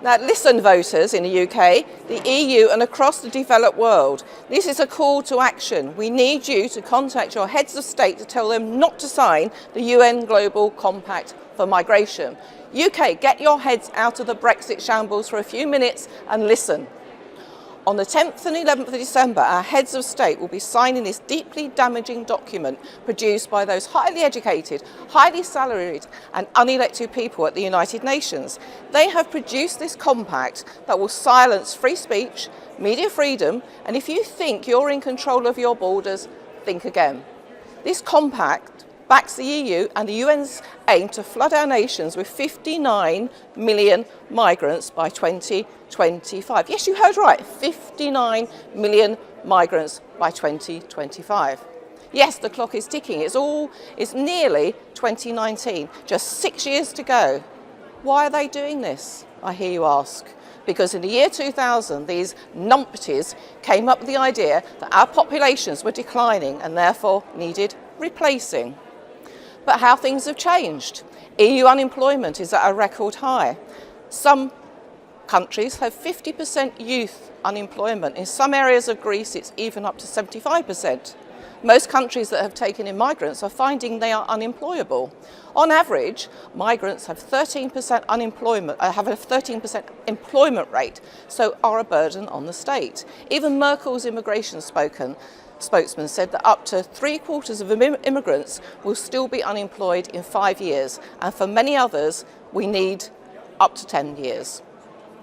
Now listen, voters in the UK, the EU and across the developed world. This is a call to action. We need you to contact your heads of state to tell them not to sign the UN Global Compact for Migration. UK, get your heads out of the Brexit shambles for a few minutes and listen. On the 10th and 11th of December, our heads of state will be signing this deeply damaging document produced by those highly educated, highly salaried and unelected people at the United Nations. They have produced this compact that will silence free speech, media freedom, and if you think you're in control of your borders, think again. This compact backs the EU and the UN's aim to flood our nations with 59 million migrants by 2025. Yes, you heard right, 59 million migrants by 2025. Yes, the clock is ticking. It's nearly 2019, just 6 years to go. Why are they doing this, I hear you ask? Because in the year 2000, these numpties came up with the idea that our populations were declining and therefore needed replacing. But how things have changed. EU unemployment is at a record high. Some countries have 50% youth unemployment. In some areas of Greece, it's even up to 75%. Most countries that have taken in migrants are finding they are unemployable. On average, migrants have 13% unemployment, have a 13% employment rate, so are a burden on the state. Even Merkel's immigration spokesman said that up to 3/4 of immigrants will still be unemployed in 5 years, and for many others, we need up to 10 years.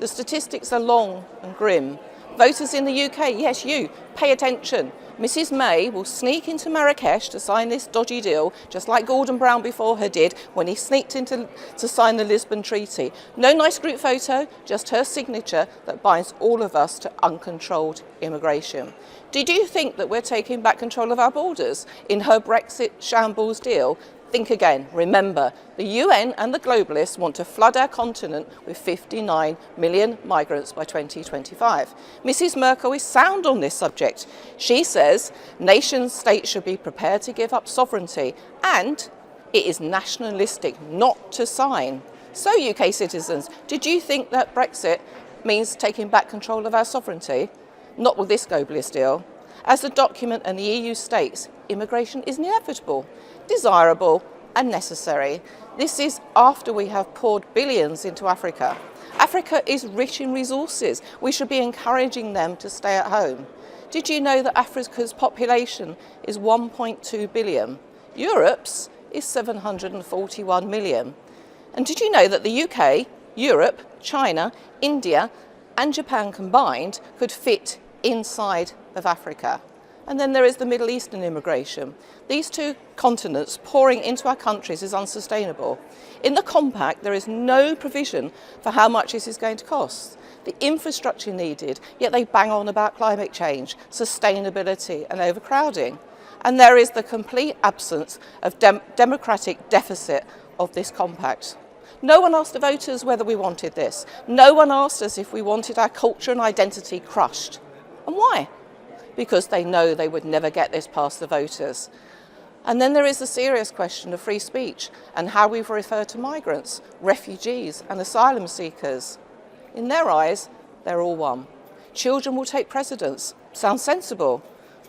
The statistics are long and grim. Voters in the UK, yes, you, pay attention. Mrs May will sneak into Marrakesh to sign this dodgy deal, just like Gordon Brown before her did when he sneaked in to sign the Lisbon Treaty. No nice group photo, just her signature that binds all of us to uncontrolled immigration. Did you think that we're taking back control of our borders in her Brexit shambles deal? Think again. Remember, the UN and the globalists want to flood our continent with 59 million migrants by 2025. Mrs Merkel is sound on this subject. She says nation states should be prepared to give up sovereignty and it is nationalistic not to sign. So UK citizens, did you think that Brexit means taking back control of our sovereignty? Not with this globalist deal. As the document and the EU states, immigration is inevitable, desirable and necessary. This is after we have poured billions into Africa. Africa is rich in resources. We should be encouraging them to stay at home. Did you know that Africa's population is 1.2 billion? Europe's is 741 million. And did you know that the UK, Europe, China, India and Japan combined could fit inside of Africa? And then there is the Middle Eastern immigration. These two continents pouring into our countries is unsustainable. In the compact, there is no provision for how much this is going to cost. The infrastructure needed, yet they bang on about climate change, sustainability and overcrowding. And there is the complete absence of democratic deficit of this compact. No one asked the voters whether we wanted this. No one asked us if we wanted our culture and identity crushed. And why? Because they know they would never get this past the voters. And then there is the serious question of free speech and how we refer to migrants, refugees and asylum seekers. In their eyes, they're all one. Children will take precedence. Sounds sensible.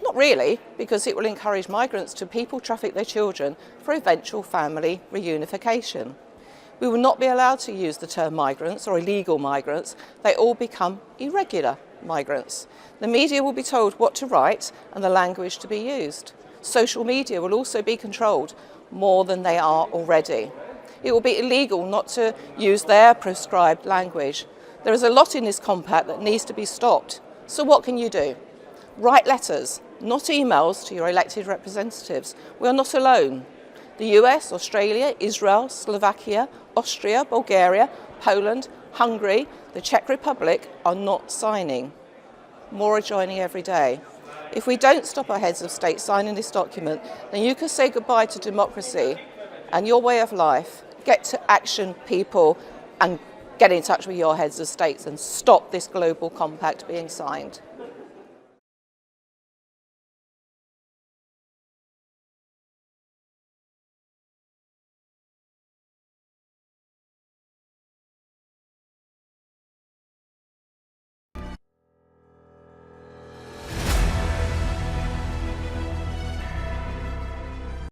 Not really, because it will encourage migrants to people traffic their children for eventual family reunification. We will not be allowed to use the term migrants or illegal migrants. They all become irregular migrants. The media will be told what to write and the language to be used. Social media will also be controlled more than they are already. It will be illegal not to use their prescribed language. There is a lot in this compact that needs to be stopped. So what can you do? Write letters, not emails, to your elected representatives. We are not alone. The US, Australia, Israel, Slovakia, Austria, Bulgaria, Poland, Hungary, the Czech Republic are not signing. More are joining every day. If we don't stop our heads of state signing this document, then you can say goodbye to democracy and your way of life. Get to action, people, and get in touch with your heads of states and stop this global compact being signed.